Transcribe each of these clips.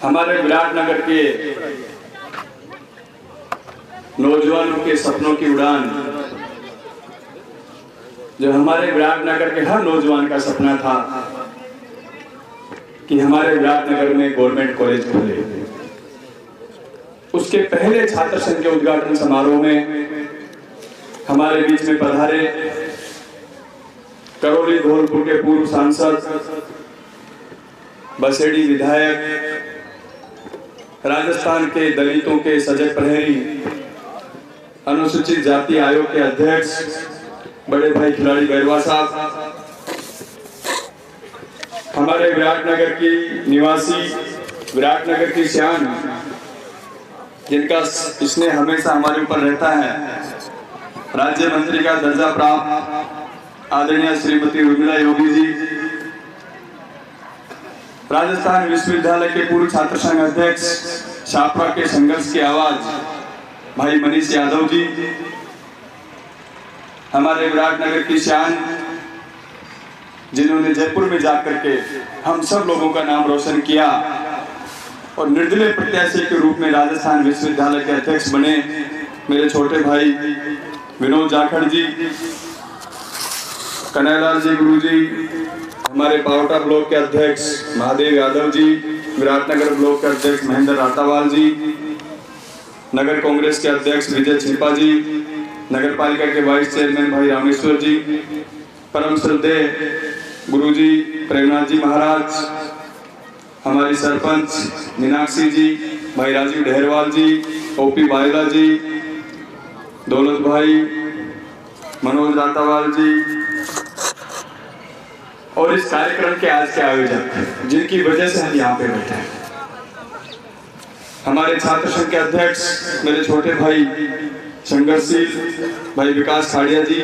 हमारे विराटनगर के नौजवानों के सपनों की उड़ान, जो हमारे विराटनगर के हर नौजवान का सपना था कि हमारे विराटनगर में गवर्नमेंट कॉलेज खुले। उसके पहले छात्र संघ के उद्घाटन समारोह में हमारे बीच में पधारे करौली धौलपुर के पूर्व सांसद, बसेड़ी विधायक, राजस्थान के दलितों के सजग प्रहरी, अनुसूचित जाति आयोग के अध्यक्ष बड़े भाई खिलाड़ी बैरवा साहब, हमारे विराटनगर की निवासी, विराटनगर की शान, जिनका स्नेह हमेशा हमारे ऊपर रहता है, राज्य मंत्री का दर्जा प्राप्त आदरणीय श्रीमती उर्मिला योगी जी, राजस्थान विश्वविद्यालय के पूर्व छात्र संघ अध्यक्ष, छात्रा के संघर्ष की आवाज भाई मनीष यादव जी, हमारे विराटनगर की शान, जिन्होंने जयपुर में जाकर के हम सब लोगों का नाम रोशन किया और निर्दलीय प्रत्याशी के रूप में राजस्थान विश्वविद्यालय के अध्यक्ष बने, मेरे छोटे भाई विनोद जाखड़ जी, कन्हैयालाल जी गुरु जी, हमारे पावटा ब्लॉक के अध्यक्ष महादेव यादव जी, विराटनगर ब्लॉक के अध्यक्ष महेंद्र रातावाल जी, नगर कांग्रेस के अध्यक्ष विजय छिपा जी, नगर पालिका के वाइस चेयरमैन भाई रामेश्वर जी, परम श्रद्धेय गुरु जी प्रेमनाथ जी महाराज, हमारी सरपंच मीनाक्षी जी, भाई राजीव ढेरवाल जी, ओपी बायला जी, दौलत भाई, मनोज रातावाल जी, और इस कार्यक्रम के आज के आयोजक, जिनकी वजह से हम यहाँ पे बैठे हैं, हमारे छात्र संघ के अध्यक्ष मेरे छोटे भाई संघर्षशील भाई विकास खाड़िया जी,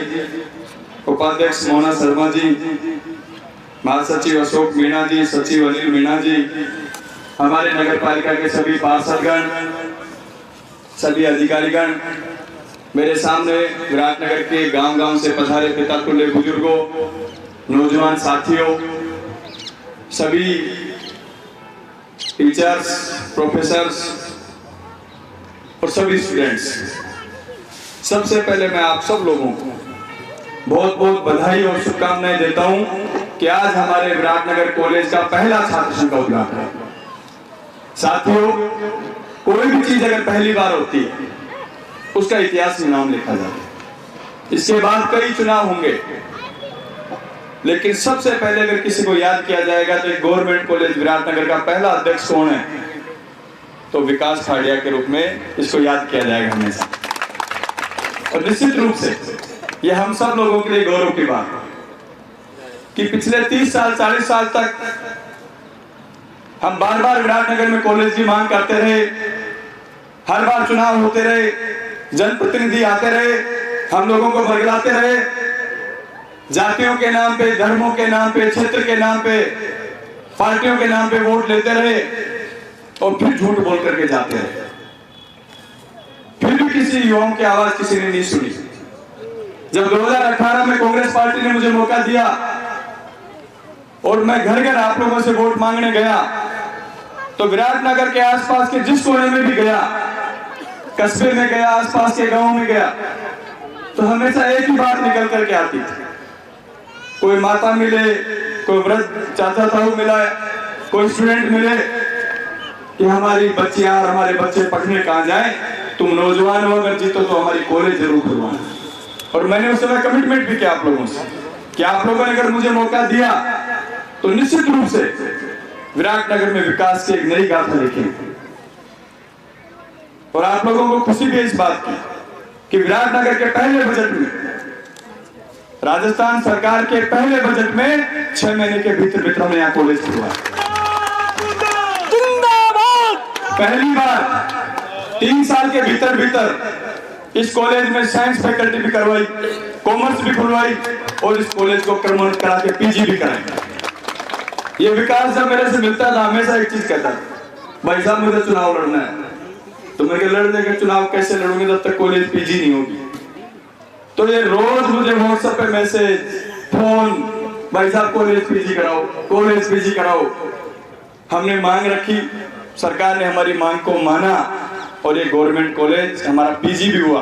उपाध्यक्ष मोना शर्मा जी, महासचिव अशोक मीणा जी, सचिव अनिल मीणा जी, हमारे नगर पालिका के सभी पार्षदगण, सभी अधिकारीगण, मेरे सामने विराटनगर के गांव-गांव से पधारे पिता तुल्य बुजुर्गों, नौजवान साथियों, सभी टीचर्स, प्रोफेसर्स और सभी स्टूडेंट्स, सबसे पहले मैं आप सब लोगों को बहुत बहुत बधाई और शुभकामनाएं देता हूं कि आज हमारे विराटनगर कॉलेज का पहला छात्र संघ का उद्घाटन है। साथियों, कोई भी चीज अगर पहली बार होती है उसका इतिहास में नाम लिखा जाता है। इसके बाद कई चुनाव होंगे, लेकिन सबसे पहले अगर किसी को याद किया जाएगा तो एक गवर्नमेंट कॉलेज विराटनगर का पहला अध्यक्ष कौन है, तो विकास खाड़िया के रूप में इसको याद किया जाएगा हमेशा। और निश्चित रूप से यह हम सब लोगों के लिए गौरव की बात है कि पिछले 30 साल 40 साल तक हम बार बार विराटनगर में कॉलेज की मांग करते रहे, हर बार चुनाव होते रहे, जनप्रतिनिधि आते रहे, हम लोगों को बरगलाते रहे, जातियों के नाम पे, धर्मों के नाम पे, क्षेत्र के नाम पे, पार्टियों के नाम पे वोट लेते रहे और फिर झूठ बोल करके जाते रहे। फिर भी किसी युवाओं की आवाज किसी ने नहीं सुनी। जब 2018 में कांग्रेस पार्टी ने मुझे मौका दिया और मैं घर घर आप लोगों से वोट मांगने गया, तो विराटनगर के आसपास के जिस कोने में भी गया, कस्बे में गया, आसपास के गांव में गया, तो हमेशा एक ही बात निकल करके आती थी। कोई माता मिले, कोई वृद्ध चाचा ताऊ मिला, कोई स्टूडेंट मिले कि हमारी बच्चियां और हमारे बच्चे पढ़ने कहाँ जाएं, तुम नौजवान हो, अगर जीतो तो हमारी कॉलेज जरूर खुलवाना। और मैंने उस समय कमिटमेंट भी किया आप लोगों से कि आप लोगों ने अगर मुझे मौका दिया तो निश्चित रूप से विराटनगर में विकास की एक नई गाथा लिखेंगे। और आप लोगों को खुशी भी इस बात की कि विराटनगर के पहले बजट में, राजस्थान सरकार के पहले बजट में 6 महीने के भीतर हमने यहाँ कॉलेज खुलवाया। पहली बार 3 साल के भीतर इस कॉलेज में साइंस फैकल्टी भी करवाई, कॉमर्स भी खुलवाई और इस कॉलेज को क्रमोन्नत करा के पीजी भी कराई। ये विकास जब मेरे से मिलता था हमेशा एक चीज कहता था, भाई साहब मुझे चुनाव लड़ना है। तो मैं लड़ने के चुनाव कैसे लड़ूंगे जब तक कॉलेज पीजी नहीं होगी। तो ये रोज मुझे व्हाट्सएप पे मैसेज, फोन, भाई साहब कॉलेज पीजी कराओ, कॉलेज पीजी कराओ। हमने मांग रखी सरकार ने हमारी मांग को माना और ये गवर्नमेंट कॉलेज हमारा पीजी भी हुआ।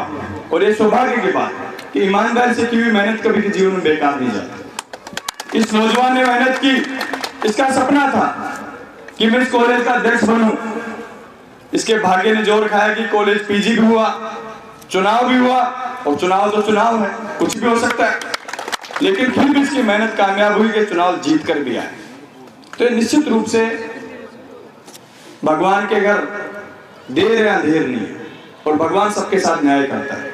और ये सौभाग्य की बात कि ईमानदारी से की हुई मेहनत कभी जीवन में बेकार नहीं जाती। इस नौजवान ने मेहनत की, इसका सपना था कि मैं इस कॉलेज का अध्यक्ष बनूं। इसके भाग्य ने जोर खाया कि कॉलेज पीजी भी हुआ, चुनाव भी हुआ, और चुनाव तो चुनाव है, कुछ भी हो सकता है, लेकिन फिर भी इसकी मेहनत कामयाब हुई कि चुनाव जीत कर भी आए। तो निश्चित रूप से भगवान के घर देर या अंधेर नहीं है, और भगवान सबके साथ न्याय करता है।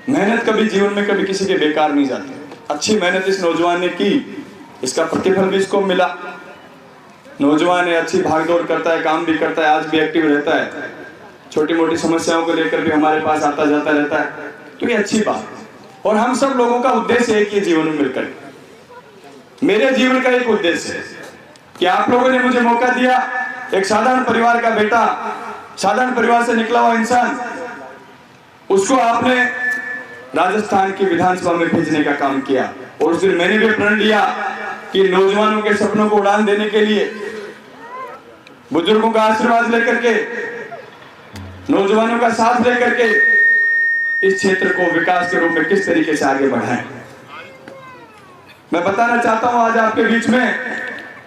मेहनत कभी जीवन में कभी किसी के बेकार नहीं जाती। अच्छी मेहनत इस नौजवान ने की, इसका प्रतिफल भी इसको मिला। नौजवान है, अच्छी भागदौड़ करता है, काम भी करता है, आज भी एक्टिव रहता है, छोटी मोटी समस्याओं को लेकर भी हमारे पास आता जाता रहता है। तो ये अच्छी बात है। और हम सब लोगों का उद्देश्य एक ही जीवन में मिलकर, मेरे जीवन का एक उद्देश्य है कि आप लोगों ने मुझे मौका दिया, एक साधारण परिवार का बेटा, साधारण परिवार से निकला हुआ इंसान, उसको आपने राजस्थान की विधानसभा में भेजने का काम किया। और उस दिन मैंने भी प्रण लिया कि नौजवानों के सपनों को उड़ान देने के लिए, बुजुर्गों का आशीर्वाद लेकर के, नौजवानों का साथ लेकर के इस क्षेत्र को विकास के रूप में किस तरीके से आगे बढ़ाएं। मैं बताना चाहता हूं, आज आपके बीच में,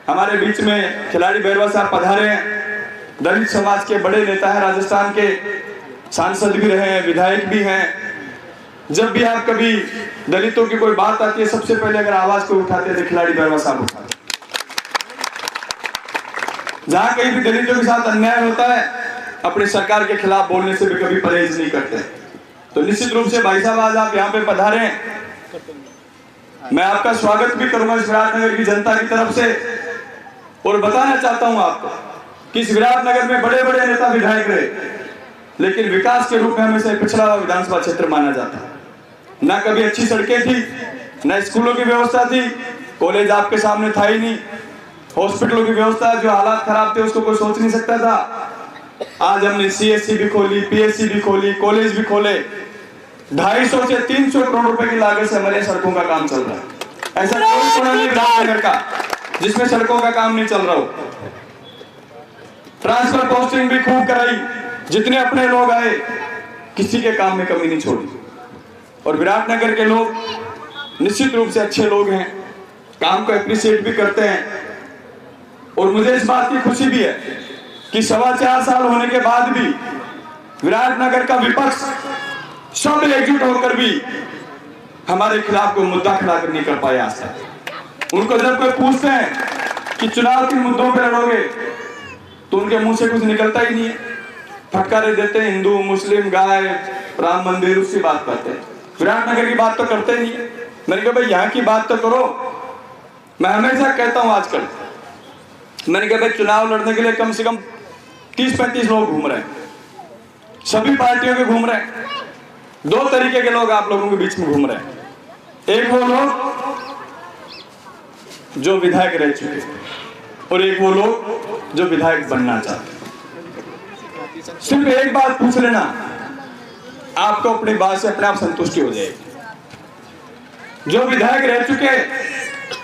हमारे बीच में खिलाड़ी बैरवा साहब पधारे हैं। दलित समाज के बड़े नेता हैं, राजस्थान के सांसद भी रहे हैं, विधायक भी हैं। जब भी आप कभी दलितों की कोई बात आती है, सबसे पहले अगर आवाज को उठाते हैं तो खिलाड़ी बैरवा साहब उठाते। जहां कहीं भी दलितों के साथ अन्याय होता है, अपनी सरकार के खिलाफ बोलने से भी कभी परहेज नहीं करते। तो निश्चित रूप से भाई साहब आज आप यहाँ पे पधारे हैं, मैं आपका स्वागत भी करूंगा इस विराटनगर की जनता की तरफ से। और बताना चाहता हूं आपको कि इस विराटनगर में बड़े बड़े नेता विधायक रहे, लेकिन विकास के रूप में हमेशा पिछड़ा हुआ विधानसभा क्षेत्र माना जाता है। ना कभी अच्छी सड़कें थी, ना स्कूलों की व्यवस्था थी, कॉलेज आपके सामने था ही नहीं, हॉस्पिटलों की व्यवस्था, जो हालात खराब थे उसको कोई सोच नहीं सकता था। आज हमने सीएससी भी खोली, पीएससी भी खोली, कॉलेज भी खोले। 250 से 300 करोड़ रुपए की लागत से हमारे सड़कों का काम चल रहा है। ऐसा कोई कोना नहीं विराटनगर का जिसमें सड़कों का काम नहीं चल रहा हो। ट्रांसफर पोस्टिंग भी खूब कराई, जितने अपने लोग आए किसी के काम में कमी नहीं छोड़ी। और विराटनगर के लोग निश्चित रूप से अच्छे लोग हैं, काम को एप्रिशिएट भी करते हैं। और मुझे इस बात की खुशी भी है कि 4.25 साल होने के बाद भी विराटनगर का विपक्ष सब एकजुट होकर भी हमारे खिलाफ कोई मुद्दा खड़ा कर नहीं कर पाया आज तक। उनको जब कोई पूछते हैं कि चुनाव के मुद्दों पर लड़ोगे, तो उनके मुंह से कुछ निकलता ही नहीं है। फटकारे देते हैं, हिंदू मुस्लिम गाय राम मंदिर, उसकी बात करते हैं, विराटनगर की बात तो करते नहीं है। मैंने कहा भाई यहाँ की बात तो करो। मैं हमेशा कहता हूँ, आजकल मैंने कहा भाई चुनाव लड़ने के लिए कम से कम 30-35 लोग घूम रहे हैं, सभी पार्टियों के घूम रहे हैं। 2 तरीके के लोग आप लोगों के बीच में घूम रहे हैं, एक वो लोग जो विधायक रह चुके और एक वो लोग जो विधायक बनना चाहते। सिर्फ एक बात पूछ लेना, आपको अपनी बात से अपने आप संतुष्टि हो जाएगी। जो विधायक रह चुके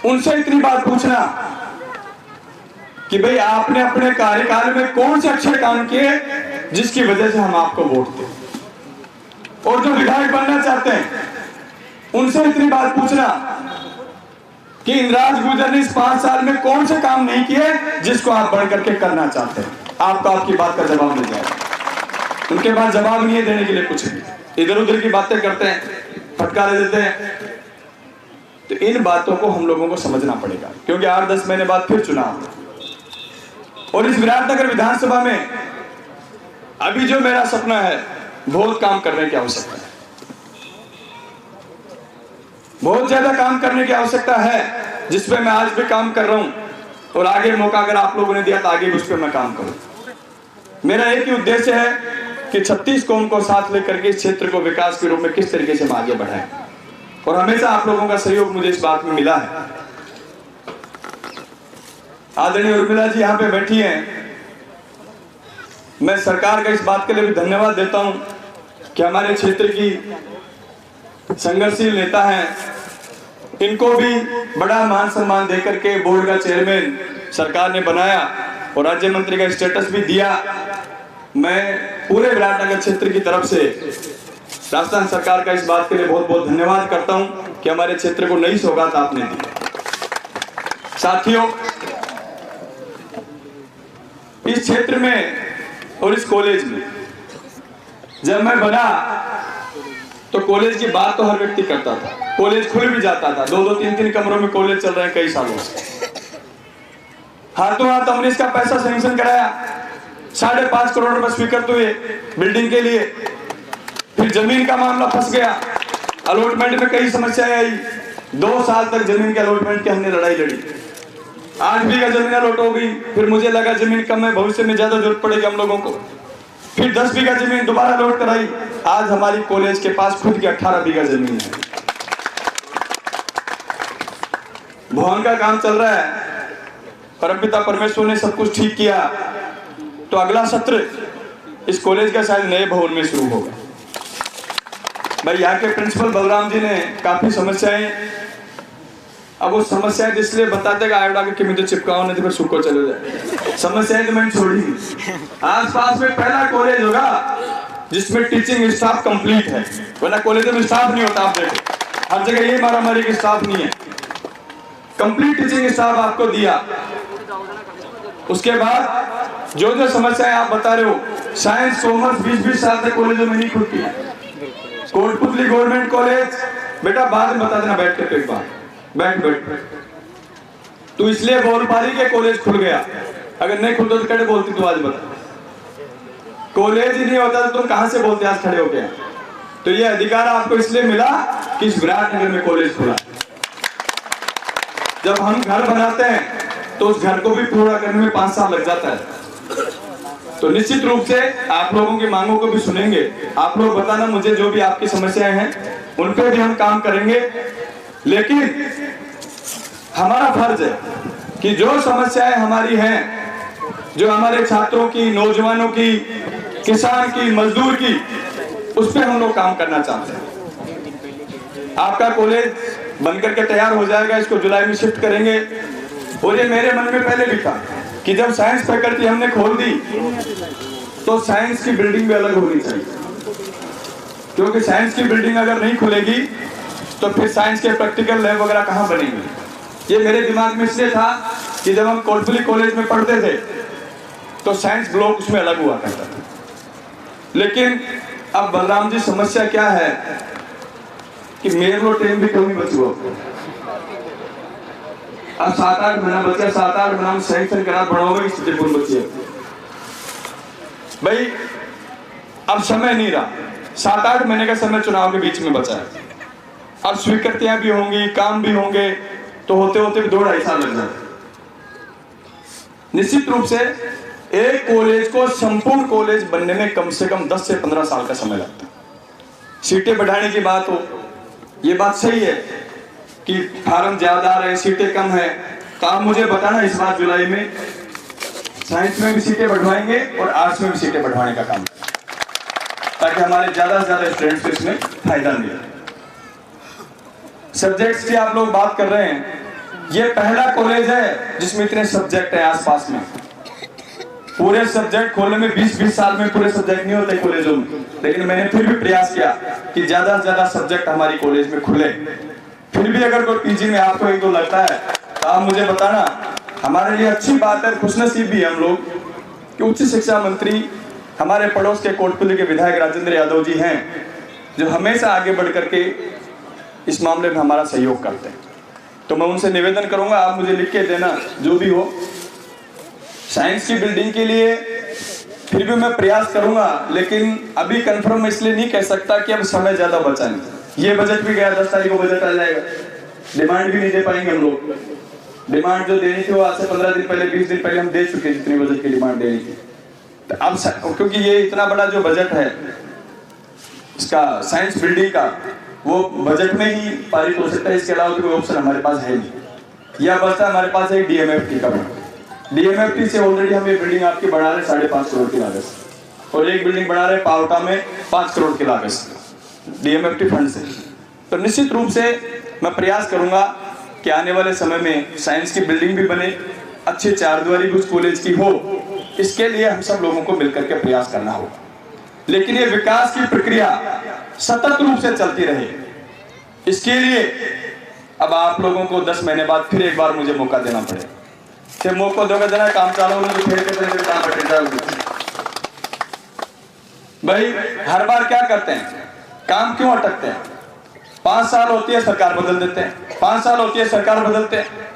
उनसे इतनी बात पूछना कि भाई आपने अपने कार्यकाल में कौन से अच्छे काम किए जिसकी वजह से हम आपको वोट दें। और जो विधायक बनना चाहते हैं उनसे इतनी बात पूछना कि इंद्राज गुर्जर ने इस 5 साल में कौन से काम नहीं किए जिसको आप बढ़ करके करना चाहते हैं। आपको आपकी बात का जवाब मिल जाएगा। उनके पास जवाब नहीं है देने के लिए कुछ भी, इधर उधर की बातें करते हैं, फटकारे देते हैं। तो इन बातों को हम लोगों को समझना पड़ेगा, क्योंकि 8-10 महीने बाद फिर चुनाव। और इस विराटनगर विधानसभा में अभी जो मेरा सपना है, बहुत काम करने की आवश्यकता है, बहुत ज्यादा काम करने की आवश्यकता है, जिसपे मैं आज भी काम कर रहा हूं। और आगे मौका अगर आप लोगों ने दिया तो आगे भी उस पर मैं काम करूं। मेरा एक ही उद्देश्य है कि 36 कौम को साथ लेकर के इस क्षेत्र को विकास के रूप में किस तरीके से हम आगे बढ़ाएं। और हमेशा आप लोगों का सहयोग मुझे इस बात में मिला है। आदरणीय उर्मिला जी यहाँ पे बैठी हैं, मैं सरकार का इस बात के लिए भी धन्यवाद देता हूं कि हमारे क्षेत्र की संघर्षशील नेता हैं, इनको भी बड़ा मान सम्मान देकर के बोर्ड का चेयरमैन सरकार ने बनाया। और राज्य मंत्री का स्टेटस भी दिया। मैं पूरे विराटनगर क्षेत्र की तरफ से राजस्थान सरकार का इस बात के लिए बहुत बहुत धन्यवाद करता हूं कि हमारे क्षेत्र को नई सौगात आपने दी। साथियों, इस क्षेत्र में और इस कॉलेज में जब मैं बना तो कॉलेज की बात तो हर व्यक्ति करता था, कॉलेज खुल भी जाता था, 2-2, 3-3 कमरों में कॉलेज चल रहे हैं कई सालों से। हाथों हाथ हमने इसका पैसा सैंक्शन कराया, 5.5 करोड़ रुपए स्वीकृत हुए बिल्डिंग के लिए। फिर जमीन का मामला फंस गया, अलॉटमेंट में कई समस्याएं आई, 2 साल तक जमीन के अलॉटमेंट की हमने लड़ाई लड़ी। 8 बीघा जमीन अलॉट हो गई, फिर मुझे लगा जमीन कम है, भविष्य में ज्यादा जरूरत पड़ेगी हम लोगों को, फिर 10 बीघा जमीन दोबारा अलॉट कराई। आज हमारी कॉलेज के पास खुद की 18 बीघा जमीन है। भवन का काम चल रहा है, परमपिता परमेश्वर ने सब कुछ ठीक किया तो अगला सत्र इस कॉलेज का शायद नए भवन में शुरू होगा। भाई यहाँ के प्रिंसिपल बलराम जी ने काफी समस्याएं, अब वो समस्याएं इसलिए बताते कि आयोडा के मुझे चिपकाओ नहीं तो फिर सुख को चले जाए, समस्याएं तो मैंने छोड़ी। आसपास में पहला कॉलेज होगा जिसमें टीचिंग स्टाफ कंप्लीट है, वरना कॉलेज में स्टाफ नहीं होता। आप देखो हर जगह ये मारामारी की स्टाफ नहीं है, कंप्लीट टीचिंग स्टाफ आपको दिया। उसके बाद जो जो समस्याएं आप बता रहे हो, साइंस कॉमर्स 20-20 साल तक कॉलेजों में नहीं खुलती। कोटपुतली गवर्नमेंट कॉलेज, बेटा बाद में बता देना बैठ के, एक बार बैठ तू इसलिए बोल पा रही कि कॉलेज खुल गया, अगर नहीं खुलता तो कैसे बोलती तू? आज बता, कॉलेज ही नहीं होता तो तुम कहां से बोलते आज खड़े हो गया? तो ये अधिकार आपको इसलिए मिला कि इस विराटनगर में कॉलेज खुला। जब हम घर बनाते हैं तो उस घर को भी पूरा करने में 5 साल लग जाता है। तो निश्चित रूप से आप लोगों की मांगों को भी सुनेंगे। आप लोग बताना मुझे जो भी आपकी समस्याएं हैं उन पे भी हम काम करेंगे, लेकिन हमारा फर्ज है कि जो समस्याएं हमारी हैं, जो हमारे छात्रों की, नौजवानों की, किसान की, मजदूर की, उस पे हम लोग काम करना चाहते हैं। आपका कॉलेज बनकर के तैयार हो जाएगा, इसको जुलाई में शिफ्ट करेंगे। और ये मेरे मन में पहले भी था कि जब साइंस फैकल्टी हमने खोल दी तो साइंस की बिल्डिंग भी अलग होनी चाहिए, क्योंकि साइंस की बिल्डिंग अगर नहीं खुलेगी तो फिर साइंस के प्रैक्टिकल लैब वगैरह कहाँ बनेंगे। ये मेरे दिमाग में इसलिए था कि जब हम कोटपुतली कॉलेज में पढ़ते थे तो साइंस ब्लॉक उसमें अलग हुआ करता था। लेकिन अब बलराम जी समस्या क्या है कि मेरे को टाइम भी कमी बची हो, अब 7-8 महीना बचा, 7-8 महीना में सैंक्शन करा बढ़ाओगे की स्थिति कौन बची है? भाई अब समय नहीं रहा, 7-8 महीने का समय चुनाव के बीच में बचा है। अब स्वीकृतियां भी होंगी, काम भी होंगे, तो होते होते भी 2-2.5 साल लग जाते। निश्चित रूप से एक कॉलेज को संपूर्ण कॉलेज बनने में कम से कम 10 से 15 साल का समय लगता है। सीटें बढ़ाने की बात हो, ये बात सही है कि फार्म ज्यादा आ रहे हैं, सीटें कम है, तो आप मुझे बताना इस बार जुलाई में साइंस में भी सीटें बढ़वाएंगे और आर्ट्स में भी सीटें बढ़वाने का काम, ताकि हमारे ज्यादा से ज्यादा स्टूडेंट्स को इसमें फायदा मिले। सब्जेक्ट्स की आप लोग बात कर रहे हैं, ये पहला कॉलेज है जिसमें इतने सब्जेक्ट हैं आसपास में। पूरे सब्जेक्ट खोलने में 20-20 साल में पूरे सब्जेक्ट नहीं होते कॉलेजों में, लेकिन मैंने फिर भी प्रयास किया कि ज्यादा से ज्यादा सब्जेक्ट हमारी कॉलेज में खुले। फिर भी अगर कोई पीजी में आपको 1-2 लगता है तो आप मुझे बताना, हमारे लिए अच्छी बात है, खुशनसीब भी हम लोग कि उच्च शिक्षा मंत्री हमारे पड़ोस के कोटपुतली के विधायक राजेंद्र यादव जी हैं, जो हमेशा आगे बढ़ करके इस मामले में हमारा सहयोग करते हैं। तो मैं उनसे निवेदन करूंगा, आप मुझे लिख के देना जो भी हो। साइंस की बिल्डिंग के लिए फिर भी मैं प्रयास करूंगा, लेकिन अभी कंफर्म इसलिए नहीं कह सकता कि अब समय ज्यादा बचा नहीं। ये बजट भी गया, 10 तारीख को बजट आ जाएगा, डिमांड भी नहीं दे पाएंगे हम लोग। डिमांड जो देनी थी वो आज से 15 दिन पहले, 20 दिन पहले हम दे चुके, जितनी बजट की डिमांड देनी थी। तो अब क्योंकि ये इतना बड़ा जो बजट है इसका साइंस बिल्डिंग का, वो बजट में ही पारित हो सकता है, इसके अलावा कोई ऑप्शन हमारे पास है नहीं। यह बचता हमारे पास है DMFT का। DMFT से ऑलरेडी हम ये बिल्डिंग आपकी बढ़ा रहे 5.5 करोड़ की लागत से, और एक बिल्डिंग बढ़ा रहे पावटा में 5 करोड़ की लागत से DMFT फंड से। तो निश्चित रूप से मैं प्रयास करूंगा कि आने वाले समय में साइंस की बिल्डिंग भी बने, अच्छी चारदीवारी उस कॉलेज की हो, इसके लिए हम सब लोगों को मिलकर के प्रयास करना होगा। लेकिन ये विकास की प्रक्रिया सतत रूप से चलती रहे, इसके लिए अब आप लोगों को 10 महीने बाद फिर एक बार मुझे मौका देना पड़ेगा। फिर मौका दोगे जना काम चालू तो फिर काम बटे भाई। हर बार क्या करते हैं, काम क्यों अटकते हैं? 5 साल होती है सरकार बदल देते हैं, 5 साल होती है सरकार बदलते हैं।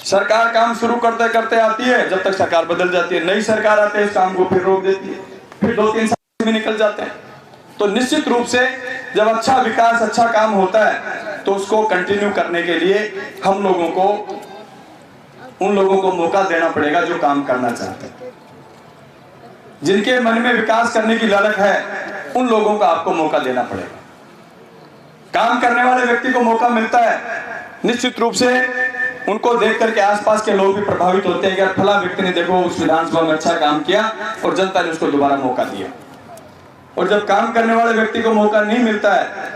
सरकार काम शुरू करते करते आती है, जब तक सरकार बदल जाती है, नई सरकार आती है, इस काम को फिर रोक देती है, फिर 2-3 साल में निकल जाते हैं। तो निश्चित रूप से जब अच्छा विकास, अच्छा काम होता है तो उसको कंटिन्यू करने के लिए हम लोगों को, उन लोगों को मौका देना पड़ेगा जो काम करना चाहते हैं। जिनके मन में विकास करने की ललक है, उन लोगों को आपको मौका देना पड़ेगा। काम करने वाले व्यक्ति को मौका मिलता है, निश्चित रूप से उनको देख करके आसपास के लोग भी प्रभावित होते हैं कि फला व्यक्ति ने देखो उस विधानसभा में अच्छा काम किया और जनता ने उसको दोबारा मौका दिया। और जब काम करने वाले व्यक्ति को मौका नहीं मिलता है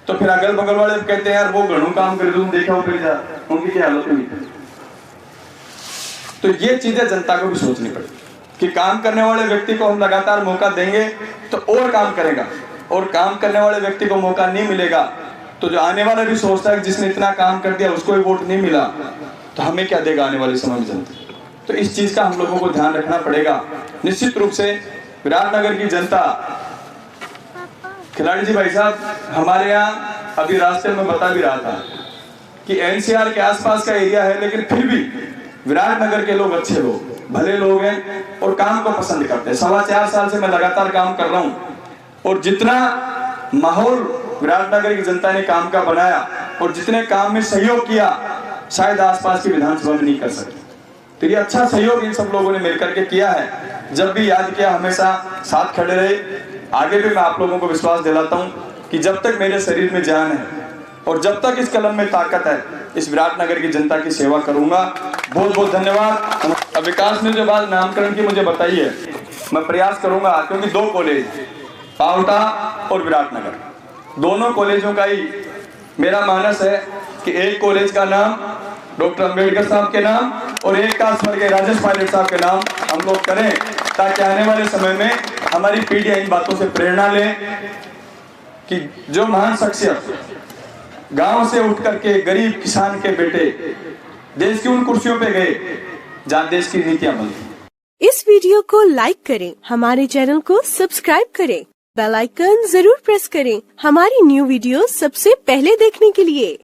तो फिर अगल बगल वाले कहते हैं यार वो घणू काम कर दूं, देखा हो जा, उनकी क्या हालत हुई। तो ये चीजें जनता को भी सोचनी पड़ेगी कि काम करने वाले व्यक्ति को हम लगातार मौका देंगे तो और काम करेगा, और काम करने वाले व्यक्ति को मौका नहीं मिलेगा तो जो आने वाला भी सोचता है कि जिसने इतना काम कर दिया उसको ही वोट नहीं मिला तो हमें क्या देगा आने वाले समय में जनता। तो इस चीज का हम लोगों को ध्यान रखना पड़ेगा। निश्चित रूप से विराटनगर की जनता, खिलाड़ी जी भाई साहब हमारे यहाँ अभी रास्ते में बता भी रहा था कि एनसीआर के आसपास का एरिया है, लेकिन फिर भी विराटनगर के लोग अच्छे लोग, भले लोग हैं और काम को पसंद करते हैं। 4.25 साल से मैं लगातार काम कर रहा हूँ और जितना माहौल विराटनगर की जनता ने काम का बनाया और जितने काम में सहयोग किया शायद आसपास की विधानसभा में नहीं कर सके। तो ये अच्छा सहयोग इन सब लोगों ने मिलकर के किया है। जब भी याद किया हमेशा साथ खड़े रहे। आगे भी मैं आप लोगों को विश्वास दिलाता हूँ कि जब तक मेरे शरीर में जान है और जब तक इस कलम में ताकत है, इस विराटनगर की जनता की सेवा करूंगा। बहुत बहुत धन्यवाद। अब विकास ने जो बात नामकरण की मुझे बताई है, मैं प्रयास करूंगा, क्योंकि 2 कॉलेज, पावटा और विराटनगर, दोनों कॉलेजों का ही मेरा मानस है कि एक कॉलेज का नाम डॉक्टर अंबेडकर साहब के नाम और एक का स्वर्गीय राजेश पायलट साहब के नाम हम लोग करें, ताकि आने वाले समय में हमारी पीढ़ियां इन बातों से प्रेरणा ले कि जो महान शख्सियत गांव से उठ करके गरीब किसान के बेटे देश की उन कुर्सियों पे गए जहां देश की नीतियां बनती। इस वीडियो को लाइक करें, हमारे चैनल को सब्सक्राइब करें, बेल आइकन जरूर प्रेस करें हमारी न्यू वीडियो सबसे पहले देखने के लिए।